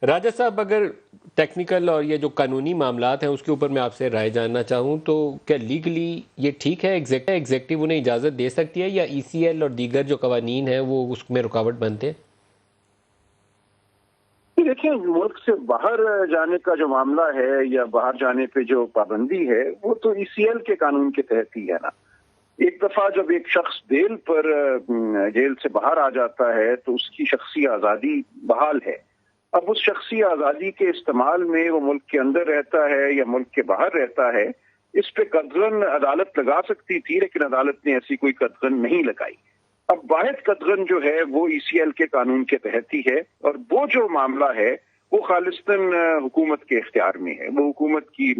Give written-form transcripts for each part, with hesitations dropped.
راجہ صاحب، اگر ٹیکنیکل اور یہ جو قانونی معاملات ہیں اس کے اوپر میں آپ سے رائے جاننا چاہوں تو کیا لیگلی یہ ٹھیک ہے؟ ایگزیکٹو انہیں اجازت دے سکتی ہے یا ای سی ایل اور دیگر جو قوانین ہیں وہ اس میں رکاوٹ بنتے ہیں؟ دیکھیں، ملک سے باہر جانے کا جو معاملہ ہے یا باہر جانے پہ جو پابندی ہے وہ تو ای سی ایل کے قانون کے تحت ہی ہے نا۔ ایک دفعہ جب ایک شخص بیل پر جیل سے باہر آ جاتا ہے تو اس کی شخصی آزادی بحال ہے۔ اب اس شخصی آزادی کے استعمال میں وہ ملک کے اندر رہتا ہے یا ملک کے باہر رہتا ہے، اس پہ قدغن عدالت لگا سکتی تھی، لیکن عدالت نے ایسی کوئی قدغن نہیں لگائی۔ اب واحد قدغن جو ہے وہ ای سی ایل کے قانون کے تحت ہی ہے، اور وہ جو معاملہ ہے وہ خالصتاً حکومت کے اختیار میں ہے۔ وہ حکومت کی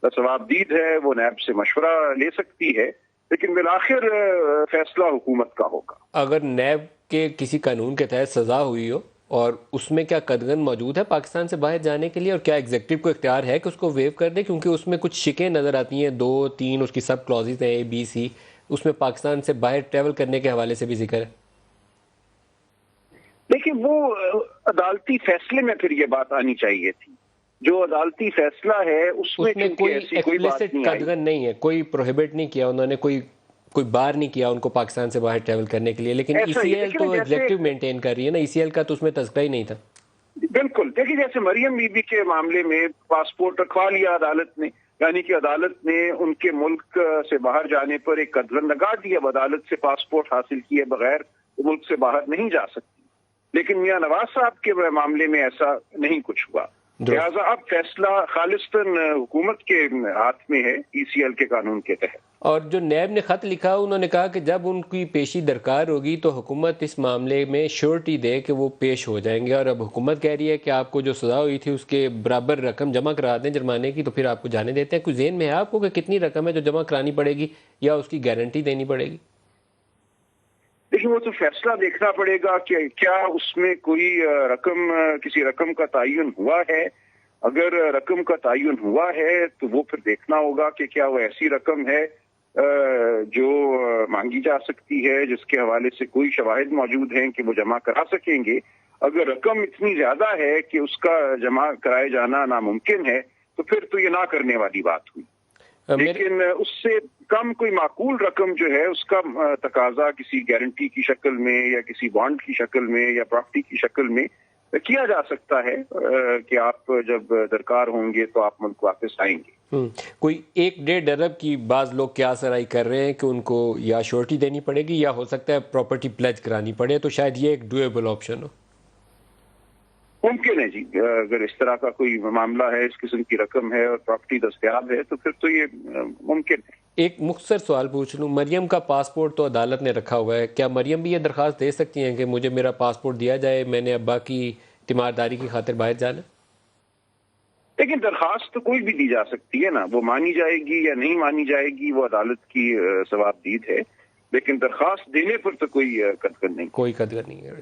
ثوابدید ہے، وہ نیب سے مشورہ لے سکتی ہے، لیکن بالآخر فیصلہ حکومت کا ہوگا۔ اگر نیب کے کسی قانون کے تحت سزا ہوئی ہو اور اس میں کیا قدغن موجود ہے پاکستان سے باہر جانے کے لیے، اور کیا ایگزیکٹو کو اختیار ہے کہ اس کو ویو کر دے؟ کیونکہ اس میں کچھ شکیں نظر آتی ہیں، 2-3 اس کی سب کلازز ہیں، ABC، اس میں پاکستان سے باہر ٹریول کرنے کے حوالے سے بھی ذکر ہے۔ لیکن وہ عدالتی فیصلے میں پھر یہ بات آنی چاہیے تھی۔ جو عدالتی فیصلہ ہے اس میں کوئی ایسی کوئی بات ایکسپلیسٹ نہیں آئی۔ قدغن نہیں ہے، کوئی پروہیبٹ نہیں کیا انہوں نے، کوئی بار نہیں کیا ان کو پاکستان سے باہر ٹریول کرنے کے لیے، لیکن ای سی ایل تو ایگزیکٹو مینٹین کر رہی ہے نا، ای سی ایل کا تو اس میں تذکرہ ہی نہیں تھا۔ بالکل، دیکھیے جیسے مریم بی بی کے معاملے میں پاسپورٹ رکھوا لیا عدالت نے، یعنی کہ عدالت نے ان کے ملک سے باہر جانے پر ایک قدغن لگا دیا۔ اب عدالت سے پاسپورٹ حاصل کیے بغیر وہ ملک سے باہر نہیں جا سکتی، لیکن میاں نواز صاحب کے معاملے میں ایسا نہیں کچھ ہوا۔ لہٰذا اب فیصلہ خالصتاً حکومت کے ہاتھ میں ہے ای سی ایل کے قانون کے تحت۔ اور جو نیب نے خط لکھا انہوں نے کہا کہ جب ان کی پیشی درکار ہوگی تو حکومت اس معاملے میں شیورٹی دے کہ وہ پیش ہو جائیں گے، اور اب حکومت کہہ رہی ہے کہ آپ کو جو سزا ہوئی تھی اس کے برابر رقم جمع کرا دیں جرمانے کی تو پھر آپ کو جانے دیتے ہیں۔ کوئی ذہن میں ہے آپ کو کہ کتنی رقم ہے جو جمع کرانی پڑے گی یا اس کی گارنٹی دینی پڑے گی؟ لیکن وہ تو فیصلہ دیکھنا پڑے گا کہ کیا اس میں کوئی رقم، کسی رقم کا تعین ہوا ہے۔ اگر رقم کا تعین ہوا ہے تو وہ پھر دیکھنا ہوگا کہ کیا وہ ایسی رقم ہے جو مانگی جا سکتی ہے، جس کے حوالے سے کوئی شواہد موجود ہیں کہ وہ جمع کرا سکیں گے۔ اگر رقم اتنی زیادہ ہے کہ اس کا جمع کرائے جانا ناممکن ہے تو پھر تو یہ نہ کرنے والی بات ہوئی۔ لیکن اس سے کم کوئی معقول رقم جو ہے اس کا تقاضا کسی گارنٹی کی شکل میں یا کسی بانڈ کی شکل میں یا پراپرٹی کی شکل میں کیا جا سکتا ہے کہ آپ جب درکار ہوں گے تو آپ ملک واپس آئیں گے۔ کوئی 1-1.5 ارب کی بعض لوگ کیا سرائی کر رہے ہیں کہ ان کو یا شورٹی دینی پڑے گی یا ہو سکتا ہے پراپرٹی پلیج کرانی پڑے، تو شاید یہ ایک ڈویبل آپشن ہو۔ ممکن ہے جی، اگر اس طرح کا کوئی معاملہ ہے، اس قسم کی رقم ہے اور پراپرٹی دستیاب ہے تو پھر تو یہ ممکن ہے۔ ایک مختصر سوال پوچھ لوں، مریم کا پاسپورٹ تو عدالت نے رکھا ہوا ہے، کیا مریم بھی یہ درخواست دے سکتی ہیں کہ مجھے میرا پاسپورٹ دیا جائے، میں نے ابا کی تیمارداری کی خاطر باہر جانا؟ لیکن درخواست تو کوئی بھی دی جا سکتی ہے نا، وہ مانی جائے گی یا نہیں مانی جائے گی وہ عدالت کی ثوابدید ہے، لیکن درخواست دینے پر تو کوئی قدغن نہیں۔ کوئی قدغن نہیں ہے۔